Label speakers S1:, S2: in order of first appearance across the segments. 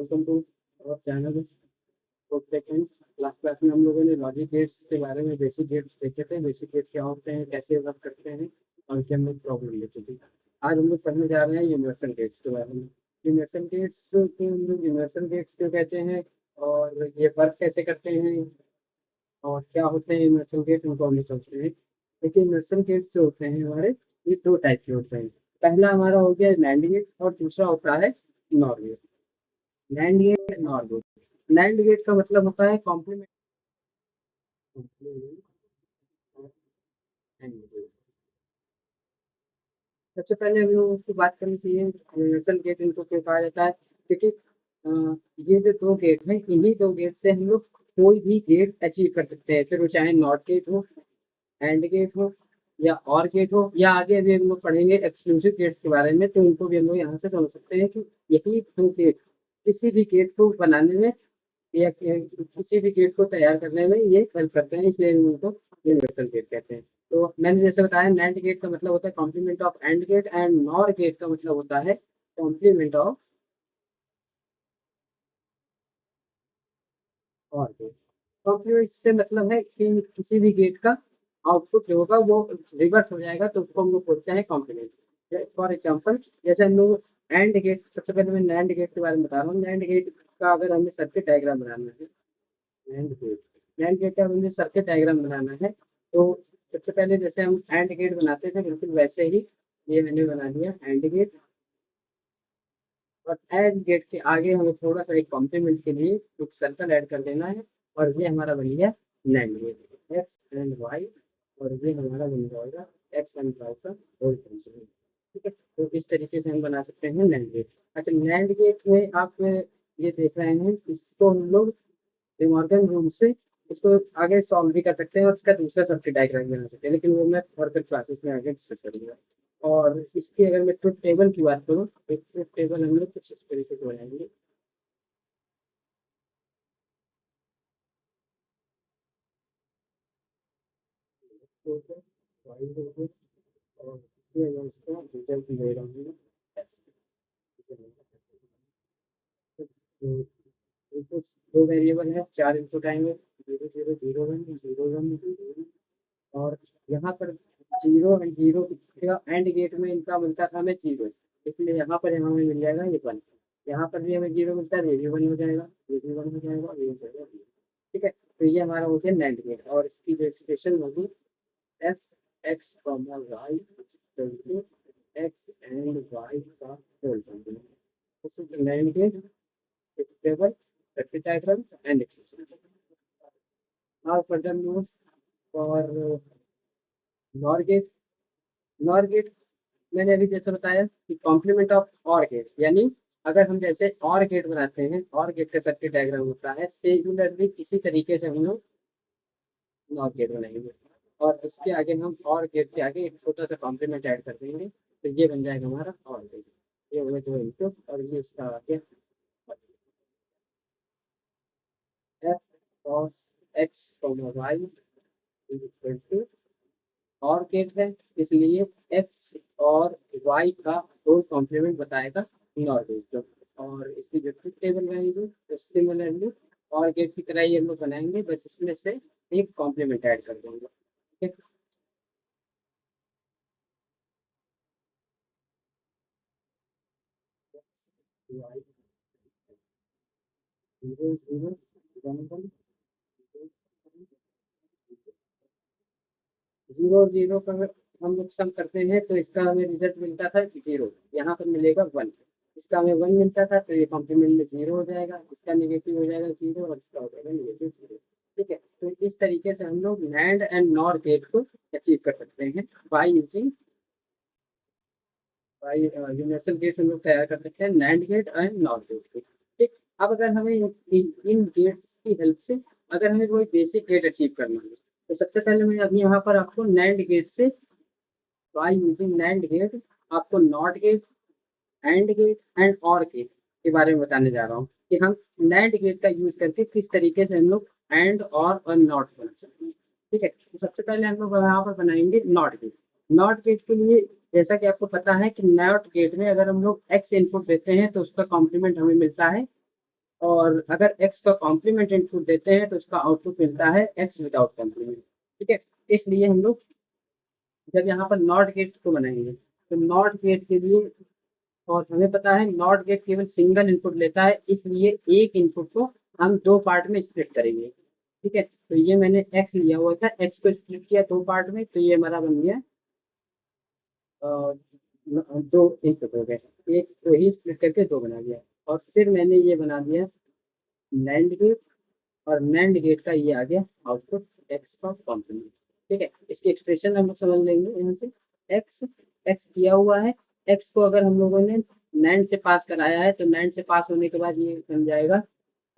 S1: Welcome to our channel code second. Last class में हम लोगों ने लॉजिक गेट्स के बारे में बेसिक गेट्स देखे थे। बेसिक गेट क्या होते हैं, कैसे वर्क करते हैं और उनके हम लोग प्रॉब्लम लेते थे। आज हम लोग पढ़ने जा रहे हैं यूनिवर्सल गेट्स के बारे में। यूनिवर्सल गेट्स को हम लोग यूनिवर्सल गेट्स क्यों कहते हैं और ये वर्क कैसे करते हैं और क्या होते हैं यूनिवर्सल गेट्स, उनको हम लोग समझते हैं। देखिए, यूनिवर्सल गेट्स जो होते हैं हमारे, ये दो टाइप के होते हैं। पहला हमारा हो गया नैंड गेट और दूसरा होता है NOR gate. NAND gate, NOR gate. NAND gate का मतलब होता है कॉम्प्लीमेंट। सबसे पहले हम लोग उसकी बात करनी चाहिए यूनिवर्सल गेट इनको क्यों कहा जाता है, क्योंकि ये जो दो गेट हैं, इन्हीं दो गेट से हम लोग कोई भी गेट अचीव कर सकते हैं, फिर वो चाहे नॉट गेट हो, एंड गेट हो या और गेट हो, या आगे अभी हम लोग पढ़ेंगे एक्सक्लूसिव गेट्स के बारे में, तो उनको भी हम लोग यहाँ से समझ सकते हैं कि यही दो गेट किसी भी गेट को बनाने में या किसी भी गेट को तैयार करने में ये हेल्प करते हैं, इसलिए हम उनको यूनिवर्सल गेट कहते हैं। तो मैंने जैसे बताया, नैंड गेट का मतलब होता है complement of AND gate, and NOR gate का मतलब होता है complement of OR gate. Complement से मतलब है कि किसी भी गेट का आउटपुट जो होगा वो रिवर्स हो जाएगा, तो उसको हम लोग बोलते हैं कॉम्प्लीमेंट। फॉर एग्जाम्पल, जैसे हम लोग एंड गेट, सबसे पहले मैं नैंड गेट के बारे में बता रहा हूँ। नैंड गेट का अगर हमें सर्किट डायग्राम बनाना है, एंड गेट, एंड गेट का मुझे सर्किट डायग्राम बनाना है, तो सबसे पहले जैसे हम एंड गेट बनाते थे बिल्कुल वैसे ही ये मैंने बना लिया एंड गेट। और एंड गेट के आगे हमें थोड़ा सा एक कॉम्प्लीमेंट के लिए एक सर्कल ऐड कर देना है, और ये हमारा बन गया NAND gate, x and y. और ये हमारा बन जाएगा एक्स एंड वाई का होल फंक्शन। ठीक है, तो इस तरीके से हम बना सकते हैं नैंड गेट। अच्छा, नैंड गेट में आप ये देख रहे हैं, इसको हम लोग डिमॉर्गन रूल से इसको आगे सॉल्व भी कर सकते हैं और इसका दूसरा सर्किट डायग्राम बना सकते हैं, लेकिन वो मैं फर्दर क्लासेस में आगे डिस्कस करूंगा। और इसकी अगर मैं ट्रुथ टेबल की बात करूँ, तो ट्रुथ टेबल हम लोग कुछ इस तरीके से बनाएंगे। और ये मैं इसका रिजल्ट ले रहा हूँ। तो दो वेरिएबल है, चार इनपुट आएंगे, 0 0 0 1 0 1 0 1। और यहाँ पर zero and zero AND gate में इनका मिलता था हमें जीरो, इसलिए यहाँ पर हमें मिल जाएगा ये वन। यहाँ पर भी हमें जीरो मिलता है, ये भी वन हो जाएगा, ये भी वन हो जाएगा, ये हो जाएगा। ठीक है, तो ये हमारा हो गया नैंड गेट, और इसकी जो एक्सप्रेशन होगी F X comma Y x and Y का whole function. This is the NAND gate table, circuit diagram and expression. Now further move for NOR gate. NOR gate मैंने अभी जैसे बताया कि कॉम्प्लीमेंट ऑफ और गेट, यानी अगर हम जैसे और गेट बनाते हैं, और गेट का सर्किट डायग्राम होता है, सिमिलरली इसी तरीके से हम लोग नॉर गेट बनाएंगे, और इसके आगे हम और गेट के आगे एक छोटा सा कॉम्प्लीमेंट ऐड कर देंगे, तो ये बन जाएगा हमारा और गेट। ये हो गया दो इनपुट, और ये इसका आगे एफ और x y is equal to OR gate है, इसलिए एक्स और वाई का दो कॉम्प्लीमेंट बताएगा नॉर गेट को। और इसकी जो ट्रुथ टेबल रहेगी, तो सिमिलरली और गेट की तरह ही हम लोग बनाएंगे, बस इसमें से एक कॉम्प्लीमेंट ऐड कर देंगे। ठीक है, zero zero one one zero और जीरो का अगर हम लोग सम करते हैं, तो इसका हमें रिजल्ट मिलता था जीरो, यहाँ पर मिलेगा वन। इसका हमें वन मिलता था, तो ये कॉम्प्लीमेंट में जीरो हो जाएगा, इसका निगेटिव हो जाएगा जीरो, और इसका हो जाएगा निगेटिव जीरो। ठीक है, तो इस तरीके से हम लोग नैंड एंड नॉर गेट को अचीव कर सकते हैं by using, by universal gate हम लोग तैयार कर सकते हैं NAND gate and NOR gate को। ठीक, अब अगर हमें इन गेट्स की हेल्प से अगर हमें कोई बेसिक गेट अचीव करना है, तो सबसे पहले मैं अभी यहाँ पर आपको नैंड गेट से बाई यूजिंग नैंड गेट आपको NOT gate, AND gate and OR gate के बारे में बताने जा रहा हूँ कि हम नैंड गेट का यूज करके किस तरीके से हम लोग एंड और नॉट बना सकते हैं। ठीक है, तो सबसे पहले हम लोग यहाँ पर बनाएंगे नॉट गेट। नॉट गेट के लिए, जैसा कि आपको पता है कि नॉट गेट में अगर हम लोग एक्स इनपुट देते हैं, तो उसका कॉम्प्लीमेंट हमें मिलता है और अगर एक्स का कॉम्प्लीमेंट इनपुट देते हैं तो उसका आउटपुट मिलता है एक्स विदाउट कॉम्प्लीमेंट। ठीक है, इसलिए हम लोग जब यहाँ पर नॉट गेट को बनाएंगे तो नॉट गेट के लिए, और हमें पता है नॉट गेट केवल सिंगल इनपुट लेता है, इसलिए एक इनपुट को हम दो पार्ट में स्प्लिट करेंगे। ठीक है, तो ये मैंने एक्स लिया हुआ था, एक्स को स्प्लिट किया दो पार्ट में, तो ये हमारा बन गया दो इनपुट हो गए, एक को ही स्प्लिट करके दो बना दिया। और फिर मैंने ये बना दिया नैंड गेट, और नैंड गेट का ये आ गया आउटपुट एक्स का कॉम्प्लीमेंट। ठीक है, इसकी एक्सप्रेशन हम लोग समझ लेंगे यहाँ से। एक्स एक्स दिया हुआ है, एक्स को अगर हम लोगों ने नैंड से पास कराया है तो नैंड से पास होने के बाद ये बन जाएगा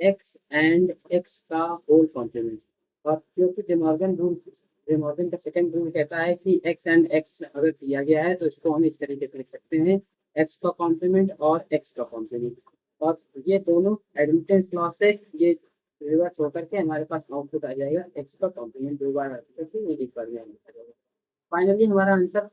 S1: एक्स एंड एक्स का होल कॉम्प्लीमेंट। और क्योंकि डिमॉर्गन का सेकंड रूल कहता है कि एक्स एंड एक्स अगर दिया गया है तो इसको हम इस तरीके से लिख सकते हैं, एक्स का कॉम्प्लीमेंट और एक्स का कॉम्प्लीमेंट। और ये दोनों एडमिटेंस लॉ से ये रिवर्स होकर के हमारे पास आउटपुट आ जाएगा एक्स का कॉम्प्लीमेंट, दो बार करके ये एक बार में आ जाएगा। फाइनली हमारा आंसर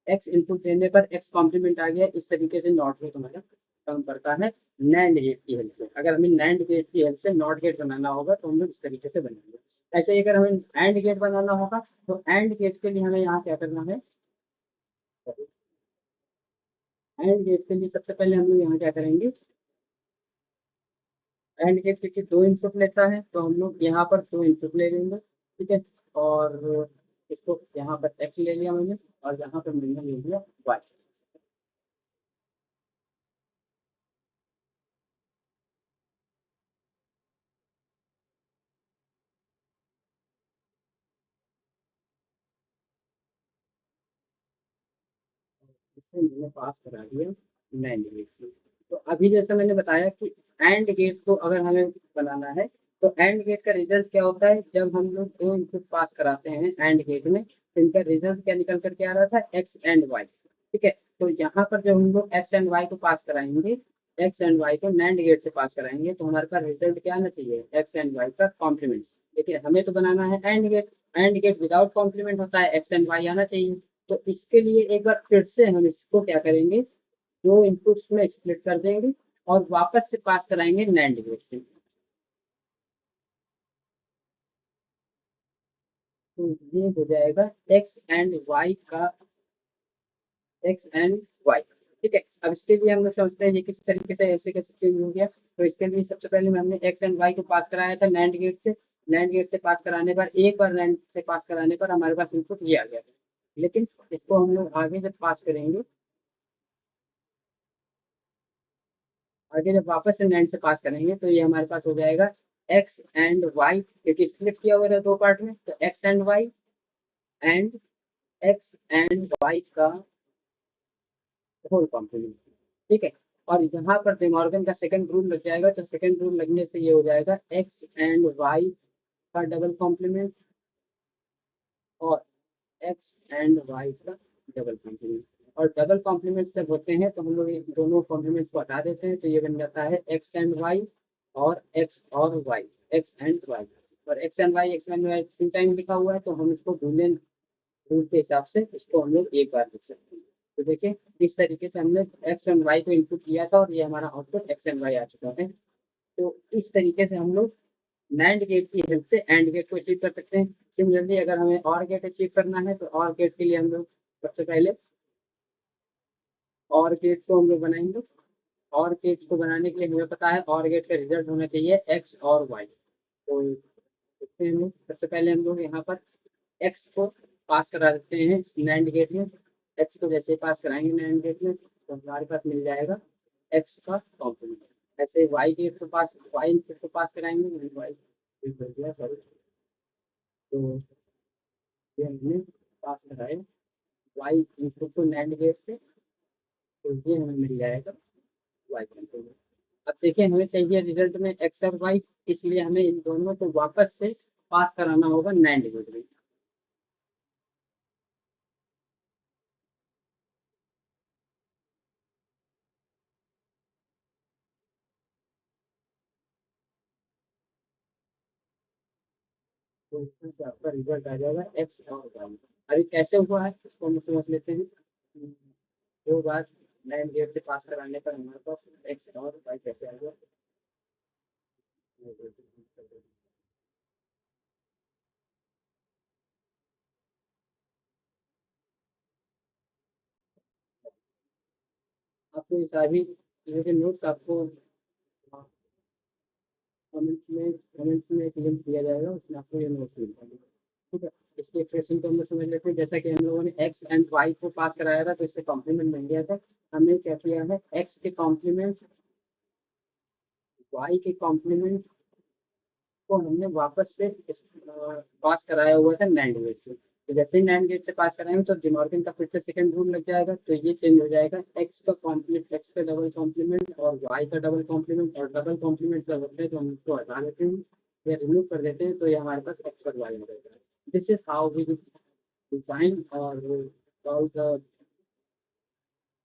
S1: एक्स इनपुट देने पर एक्स कॉम्प्लीमेंट आ गया। इस तरीके से नॉट गेट हमारा काम करता है नैंड गेट की हेल्प से। अगर हमें नैंड गेट की हेल्प से नॉट गेट बनाना होगा तो हम लोग इस तरीके से बनाएंगे। ऐसे ही अगर हमें एंड गेट बनाना होगा तो एंड गेट के लिए हमें यहाँ क्या करना है, एंड गेट के लिए सबसे पहले हम लोग यहाँ क्या करेंगे, एंड गेट क्योंकि दो इनपुट लेता है तो हम लोग यहाँ पर दो इनपुट ले लेंगे। ठीक है, और इसको यहाँ पर एक्स ले लिया मैंने, और यहाँ पर मैंने ले लिया वाई। इससे मैंने पास करा दिया नैंड गेट से। तो अभी जैसे मैंने बताया कि एंड गेट को अगर हमें बनाना है तो एंड गेट का रिजल्ट क्या होता है, जब हम लोग दो इनपुट पास कराते हैं एंड गेट में तो इनका रिजल्ट क्या निकल करके आ रहा था, एक्स एंड वाई। ठीक है, तो यहाँ पर जब हम लोग एक्स एंड वाई को पास कराएंगे, एक्स एंड वाई को नैंड गेट से पास कराएंगे तो हमारे पास रिजल्ट क्या आना चाहिए, एक्स एंड वाई का कॉम्प्लीमेंट। लेकिन हमें तो बनाना है AND gate, AND gate without complement होता है, एक्स एंड वाई आना चाहिए। तो इसके लिए एक बार फिर से हम इसको क्या करेंगे, दो इनपुट्स में स्प्लिट कर देंगे और वापस से पास कराएंगे नैंड गेट से। तो ये हो जाएगा एक्स एंड वाई का, एक्स एंड वाई। ठीक है, अब इसके लिए हम लोग समझते हैं ये किस तरीके से ऐसे कैसे चेंज हो गया। तो इसके लिए सबसे पहले हमने एक्स एंड वाई को पास कराया था नैंड गेट से, नैंड गेट से पास कराने पर एक बार नैंड से पास कराने पर हमारे पास इनपुट ये आ गया। लेकिन इसको हम लोग आगे जब पास करेंगे, आगे जब वापस से नैंड से पास करेंगे तो ये हमारे पास हो जाएगा एक्स एंड वाई, क्योंकि स्प्लिट किया हुआ था दो पार्ट में, तो x and y and x and Y का होल कॉम्प्लीमेंट। ठीक है, और यहाँ पर डिमॉर्गन का सेकंड रूल लग जाएगा, तो सेकंड रूल लगने से ये हो जाएगा एक्स एंड वाई का डबल कॉम्प्लीमेंट और एक्स एंड वाई का डबल कॉम्प्लीमेंट। और डबल कॉम्प्लीमेंट जब होते हैं तो हम लोग इन दोनों कॉम्प्लीमेंट्स को हटा देते हैं, तो ये बन जाता है एक्स एंड वाई और एक्स और वाई, एक्स एंड वाई। और x and y two time लिखा हुआ है तो हम इसको बूलियन रूल के हिसाब से इसको हम लोग एक बार लिख सकते हैं। तो देखिए इस तरीके से हमने एक्स एंड वाई को इनपुट किया था और ये हमारा आउटपुट एक्स एंड वाई आ चुका है। तो इस तरीके से हम लोग नैंड गेट की हेल्प से एंड गेट को अचीव कर सकते हैं। सिमिलरली अगर हमें और गेट अचीव करना है तो और गेट के लिए हम लोग सबसे पहले और गेट को हम लोग बनाएंगे। और गेट को बनाने के लिए हमें पता है और गेट का रिजल्ट होना चाहिए एक्स और वाई। तो देखते हैं हम लोग, सबसे पहले हम लोग यहाँ पर एक्स को पास करा देते हैं नैंड गेट में। एक्स को जैसे पास कराएंगे नैंड गेट में तो हमारे पास मिल जाएगा एक्स का कॉम्प्लीमेंट। ऐसे वाई गेट को पास, वाई इनपुट को पास कराएंगे, वाई सॉरी, तो ये हमने पास कराए वाई इनपुट को नैंड गेट से, तो ये हमें मिल जाएगा वाई कॉम्प्लीमेंट। अब देखिए हमें चाहिए रिजल्ट में एक्स और वाई, इसलिए हमें इन दोनों को वापस से पास कराना होगा नैंड गेट में। तो इसमें से आपका रिजल्ट आ जाएगा एक्स और वाई। अभी कैसे हुआ है इसको हम समझ लेते हैं। दो बार नैंड गेट से पास कराने पर हमारे पास एक्स और वाई कैसे आ गया। आपको ये सारी चीज़ों के नोट्स आपको कमेंट्स में एक लिंक दिया जाएगा, उसमें आपको ये नोट्स मिल जाएंगे। ठीक है, इसके एक्सप्रेशन को हम लोग समझ लेते हैं। जैसा कि हम लोगों ने एक्स एंड वाई को पास कराया था, तो इससे कॉम्प्लीमेंट बन गया था। हमने क्या किया है, एक्स के कॉम्प्लीमेंट वाई के कॉम्प्लीमेंट को हमने वापस से पास कराया हुआ था नैंड गेट से। तो जैसे ही नैंड गेट से पास कराएंगे तो डिमॉर्गन का फिर से सेकंड रूल लग जाएगा, तो ये चेंज हो जाएगा, एक्स का कॉम्प्लीमेंट एक्स का डबल कॉम्प्लीमेंट और वाई का डबल कॉम्प्लीमेंट। और डबल कॉम्प्लीमेंट जब होते हैं तो हम उसको हटा देते हैं या रिमूव कर देते हैं, तो ये हमारे पास एक्स और वाई हो जाता है। This is how we design और solve the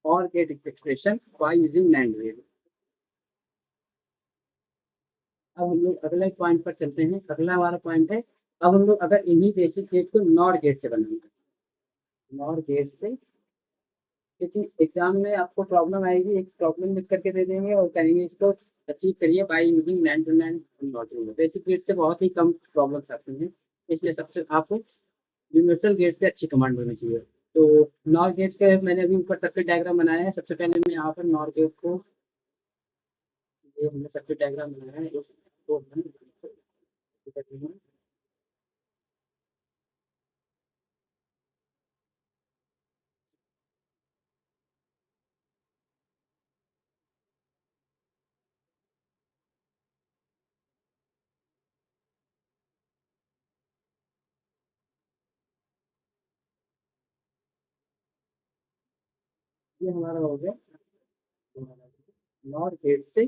S1: OR gate expression by using NAND gate। अब हम लोग अगले पॉइंट पर चलते हैं। अगला हमारा पॉइंट है, अब हम लोग अगर इन्हीं बेसिक गेट को नॉर गेट से बनाएंगे, नॉर गेट से, क्योंकि एग्जाम में आपको प्रॉब्लम आएगी, एक प्रॉब्लम लिख करके दे देंगे और कहेंगे इसको अचीव करिए by using NAND to NAND converter. Basic gate से बहुत ही कम प्रॉब्लम आते हैं, इसलिए सबसे आपको यूनिवर्सल गेट से अच्छी कमांड होनी चाहिए। तो नॉर गेट का मैंने अभी ऊपर सर्किट डायग्राम बनाया है। सबसे पहले मैं यहाँ पर नॉर गेट को, ये हमने सर्किट डायग्राम बनाया है, इसको हम ये हमारा हो गया नॉर गेट से।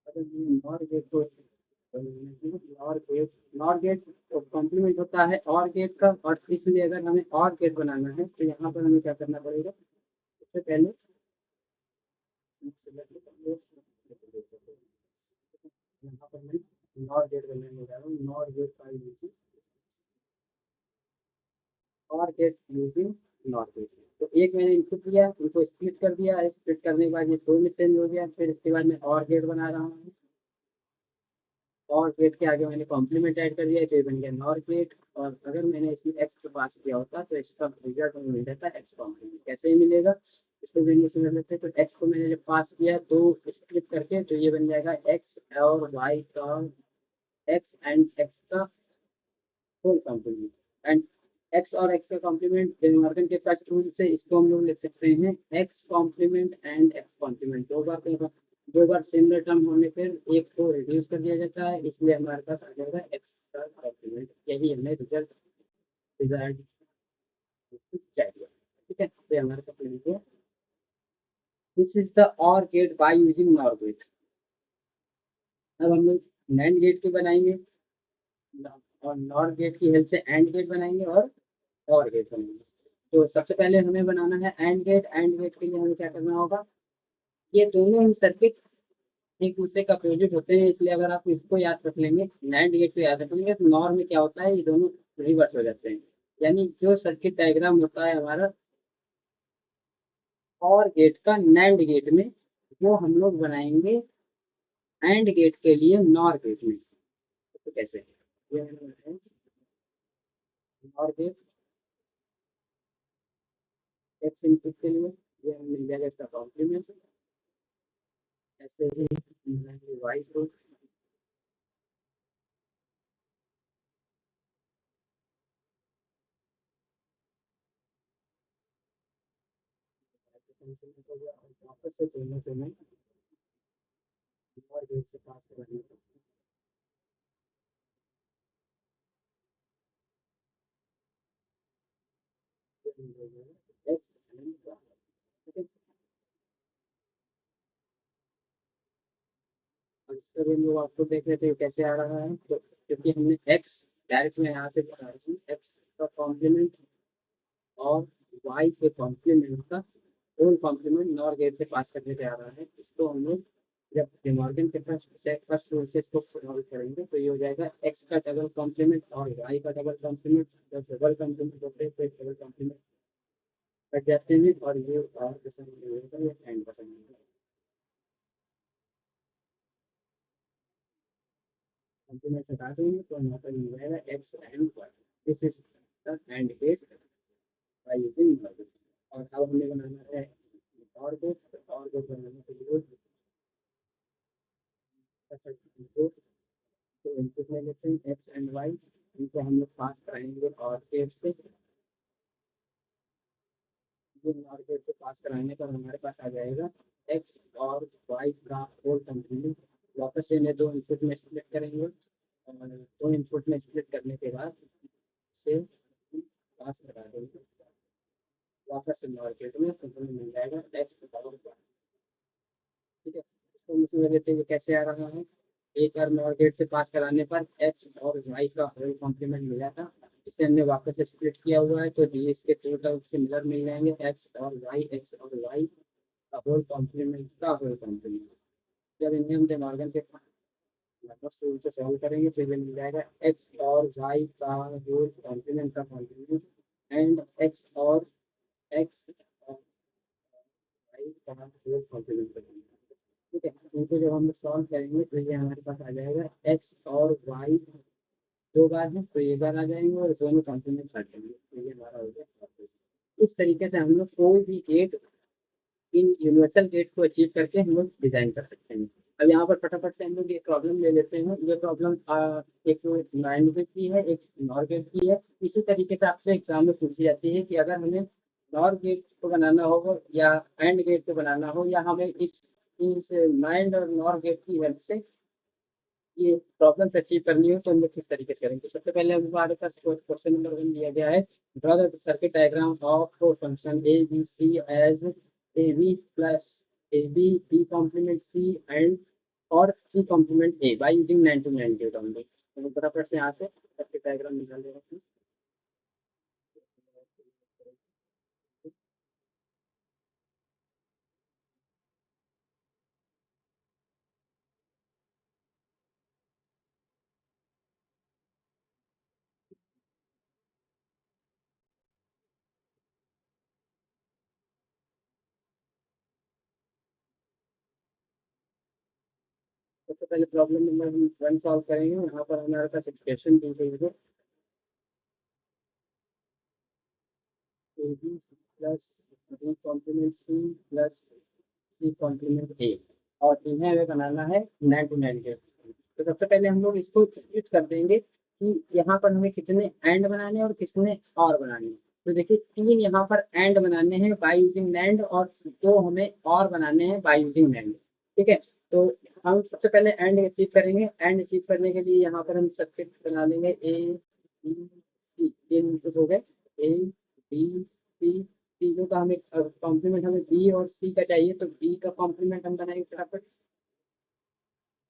S1: अगर नॉर गेट को नॉर गेट कॉम्प्लीमेंट होता है और गेट का, और इसलिए अगर हमें और गेट बनाना है तो यहाँ पर हमें क्या करना पड़ेगा, सबसे पहले यहाँ पर मैं नॉर गेट बनाने जा रहा हूँ। नॉर गेट का यूजिंग और गेट यूजिंग नॉर गेट। तो एक मैंने इनपुट लिया, उनको स्प्लिट कर दिया, स्प्लिट करने के बाद ये दो में चेंज हो गया। फिर इसके बाद मैं और गेट बना रहा हूँ, और गेट के आगे मैंने कॉम्प्लीमेंट ऐड कर दिया, तो ये बन गया नॉर गेट। और अगर मैंने इसमें एक्स को पास किया होता तो इसका रिजल्ट हमें मिल जाता एक्स कॉम्प्लीमेंट। कैसे ही मिलेगा इसको भी समझ लेते हैं। तो एक्स को मैंने जब पास किया तो स्प्लिट करके, तो ये बन जाएगा एक्स और वाई का, एक्स एंड एक्स का होल कॉम्प्लीमेंट। एंड एक्स और एक्स का कॉम्प्लीमेंट डिमॉर्गन के फर्स्ट रूल से इसको हम लोग लिख सकते हैं x complement and x complement. दो बार सिमिलर टर्म होने पर एक को रिड्यूस कर दिया जाता है, इसलिए हमारे पास आ जाएगा एक्स का कॉम्प्लीमेंट। यही हमें रिजल्ट रिजल्ट चाहिए। ठीक है, तो ये हमारे पास लिख दिया। This is the OR gate by using NOR gate. अब हम लोग नैंड गेट को बनाएंगे, और नॉर गेट की हेल्प से एंड गेट बनाएंगे और गेट बनाएंगे। तो सबसे पहले हमें बनाना है एंड गेट। एंड गेट के लिए हमें क्या करना होगा, ये दोनों ही सर्किट एक दूसरे का अपोजिट होते हैं, इसलिए अगर आप इसको याद रख लेंगे, नैंड गेट को याद रखेंगे, तो नॉर में क्या होता है, ये दोनों रिवर्स हो जाते हैं। यानी जो सर्किट डायग्राम होता है हमारा और गेट का नैंड गेट में, वो हम लोग बनाएंगे एंड गेट के लिए नॉर गेट में। तो कैसे, ये मैंने बनाया नॉर गेट एक्स इनपुट के लिए, ये हमें मिल जाएगा इसका कॉम्प्लीमेंट। ऐसे ही वाई को वापस से दोनों को मैं और गेट से पास कराने को एक्स एंड वाई। अक्सर हम लोग आपको देख रहे थे कैसे आ रहा है, तो क्योंकि हमने एक्स डायरेक्ट में यहाँ से एक्स का कॉम्प्लीमेंट और वाई के कॉम्प्लीमेंट का होल कॉम्प्लीमेंट नॉर गेट से पास करने पे आ रहा है। इसको हम लोग जब डिमॉर्गन के फर्स्ट रूल से इसको सॉल्व करेंगे, तो ये हो जाएगा एक्स का डबल कॉम्प्लीमेंट और वाई का डबल कॉम्प्लीमेंट। जब डबल कॉम्प्लीमेंट होते हैं तो डबल कॉम्प्लीमेंट कट जाते हैं, और ये और एंड बटन। कॉम्प्लीमेंट हटा देंगे तो यहाँ पर मिल जाएगा x and y. This is the AND gate by using NOT. और अब हमें बनाना है और गेट, और गेट बनाने के लिए तो इनपुट ले लेते हैं एक्स एंड वाई, इनको हम लोग पास कराएंगे और गेट से, और गेट से पास कराने पर हमारे पास आ जाएगा एक्स और वाई का होल कंप्लीमेंट। वापस से इन्हें दो इनपुट में स्प्लिट करेंगे और दो इनपुट में स्प्लिट करने के बाद से पास करा देंगे वापस से नॉर गेट में, तो हमें मिल जाएगा एक्स और वाई। ठीक है, इसको हम उसमें लेते हुए कैसे आ रहा है, एक बार नॉर गेट से पास कराने पर एक्स और वाई का होल कॉम्प्लीमेंट मिला था, इसे हमने वापस से स्प्लिट किया हुआ है, तो ये इसके टू टर्म सिमिलर मिल जाएंगे एक्स और वाई, एक्स और वाई का होल कॉम्प्लीमेंट का होल कॉम्प्लीमेंट। जब इन्हें हम डे मॉर्गन के नंबर्स टूल से सॉल्व करेंगे तो ये मिल जाएगा एक्स और वाई का होल कॉम्प्लीमेंट का कॉम्प्लीमेंट एंड एक्स और एक्स और वाई का होल कॉम्प्लीमेंट करेंगे। ठीक है, इनको जब हम लोग सॉल्व करेंगे तो ये हमारे पास आ जाएगा एक्स और वाई दो बार है तो एक बार आ जाएंगे और दोनों कॉम्प्लीमेंट हट जाएंगे, तो ये हमारा हो गया। इस तरीके से हम लोग कोई भी गेट, इन यूनिवर्सल गेट को अचीव करके हम लोग डिजाइन कर सकते हैं। अब यहाँ पर फटाफट से हम लोग एक प्रॉब्लम ले लेते हैं। ये प्रॉब्लम एक नाइंड गेट की है, एक नॉर गेट की है। इसी तरीके से आपसे एग्जाम में पूछी जाती है कि अगर हमें नॉर गेट को बनाना हो या एंड गेट को बनाना हो, या हमें इस नाइंड और नॉर गेट की हेल्प से ये प्रॉब्लम अचीव करनी हो तो हम लोग किस तरीके से करेंगे। तो सबसे पहले हमारे पास क्वेश्चन नंबर 1 दिया गया है, draw the circuit diagram of function A B C as A B plus A B B complement C and और C complement A by using 9 to 9 gate only. तो फटाफट से यहाँ से सर्किट डायग्राम निकाल लेते हैं। सबसे पहले प्रॉब्लम नंबर 1 सॉल्व करेंगे। यहाँ पर हमारे पास एक्सप्रेशन दी गई है A B plus B complement C plus C complement A, और इन्हें हमें बनाना है 9 to 9 गेट। तो सबसे पहले हम लोग इसको स्प्लिट कर देंगे कि यहाँ पर हमें कितने एंड बनाने हैं और कितने और बनाने हैं। तो देखिए, तीन यहाँ पर एंड बनाने हैं बाय यूजिंग नैंड और दो हमें और बनाने हैं बाय यूजिंग नैंड। ठीक है, तो हम सबसे पहले एंड अचीव करेंगे। एंड अचीव करने के लिए यहाँ पर हम सर्किट बना लेंगे ए बी सी, तीन इनपुट हो गए ए बी सी। तीनों का हमें कॉम्प्लीमेंट हमें बी और सी का चाहिए, तो बी का कॉम्प्लीमेंट हम बनाएंगे फटाफट।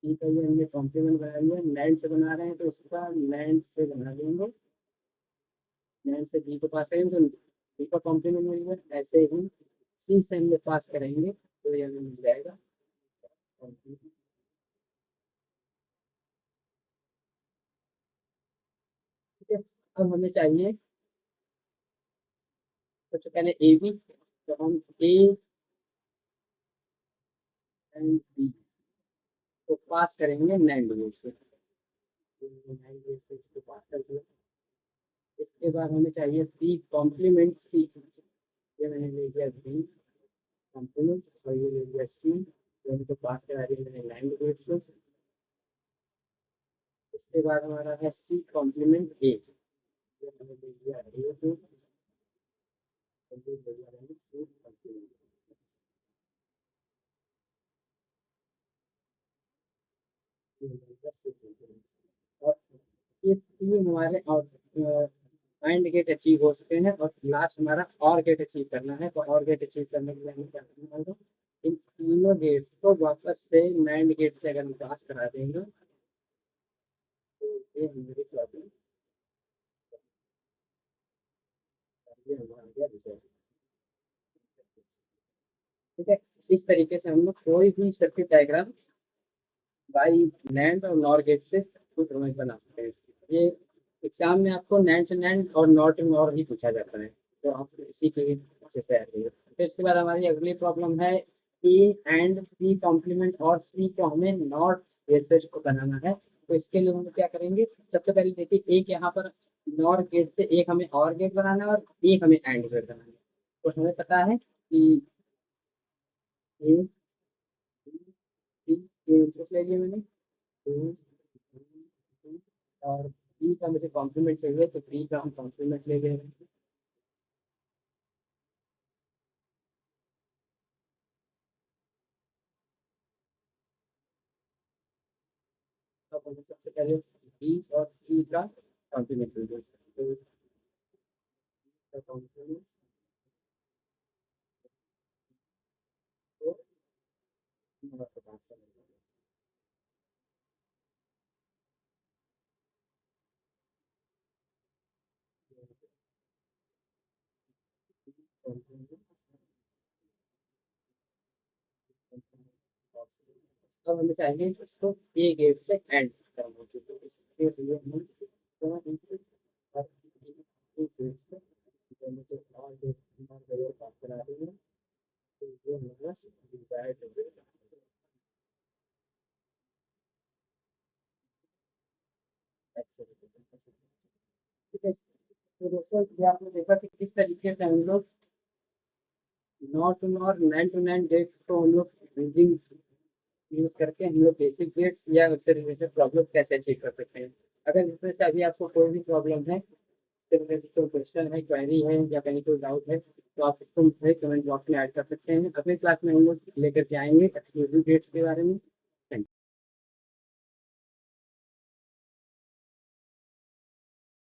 S1: सी का ये हमने कॉम्प्लीमेंट बना लिया, नैंड से बना रहे हैं तो उसका नैंड से बना लेंगे, नैंड से बी को पास करेंगे तो बी का कॉम्प्लीमेंट मिल गया। ऐसे ही सी से हम लोग पास करेंगे तो ये हमें मिल जाएगा complement। ठीक है, अब हमें चाहिए सबसे पहले ए बी, तो हम ए एंड बी को पास करेंगे नैंड गेट से, नैंड गेट से इसको पास कर दिया। इसके बाद हमें चाहिए बी कॉम्प्लीमेंट सी, ये मैंने ले लिया बी कॉम्प्लीमेंट और ये ले लिया सी, तो इनको पास करा दिया मैंने नैंड गेट से। इसके बाद हमारा है सी कॉम्प्लीमेंट ए, ये मैंने ले लिया ए को, और ये ले लिया मैंने सी कॉम्प्लीमेंट। ये ले लिया सी कॉम्प्लीमेंट। और ये तीन हमारे और एंड गेट अचीव हो चुके हैं, और लास्ट हमारा और गेट अचीव करना है। तो और गेट अचीव करने के लिए हमें क्या करना होगा, इन तीनों गेट को वापस से नैंड गेट से अगर हम पास करा देंगे तो ये हमारी प्रॉब्लम, ये हमारा गया रिजल्ट। ठीक है, इस तरीके से हम लोग कोई भी सर्किट डायग्राम बाई नैंड और नॉर गेट से खुद हमें बना सकते हैं। ये एग्जाम में आपको नैंड से नैंड और नॉर टू नॉर ही पूछा जाता है, तो आप इसी के अच्छे से तैयार करिए। फिर इसके बाद हमारी अगली प्रॉब्लम है ए एंड बी कॉम्प्लीमेंट और सी को हमें नॉट गेट से को बनाना है। तो इसके लिए हम लोग क्या करेंगे, सबसे पहले देखिए एक यहाँ पर नॉर गेट से एक हमें और गेट बनाना है और एक हमें एंड गेट बनाना है। तो हमें पता है कि ए बी के इनपुट ले लिए मैंने, दो, तीन, और बी का मुझे कॉम्प्लीमेंट चाहिए तो बी का हम कॉम्प्लीमेंट ले गए। तो हमें सबसे पहले बी और सी का कॉम्प्लीमेंट ले गए, तो इसका कॉम्प्लीमेंट को हमारा पास करेंगे। अब हमें चाहिए उसको ए गेट से एंड करना, तो इसके लिए हम थोड़ा इनपुट और ए गेट से दोनों को और गेट और जगह पास करा देंगे, तो ये हमारा डिजायर्ड हो जाएगा। ठीक है, तो दोस्तों ये आपने देखा कि किस तरीके से हम लोग not to not nine to nine date को हम लोग यूजिंग यूज करके हम लोग बेसिक गेट्स या उससे रिलेटेड प्रॉब्लम कैसे अचीव कर सकते हैं। अगर इसमें से अभी आपको कोई भी प्रॉब्लम है, इससे रिलेटेड कोई क्वेश्चन है, क्वेरी है या कहीं कोई डाउट है, तो आप इसको मुझे कमेंट बॉक्स में ऐड कर सकते हैं। अगली क्लास में हम लोग लेकर के आएंगे एक्सक्लूसिव गेट्स के बारे में। Thank you.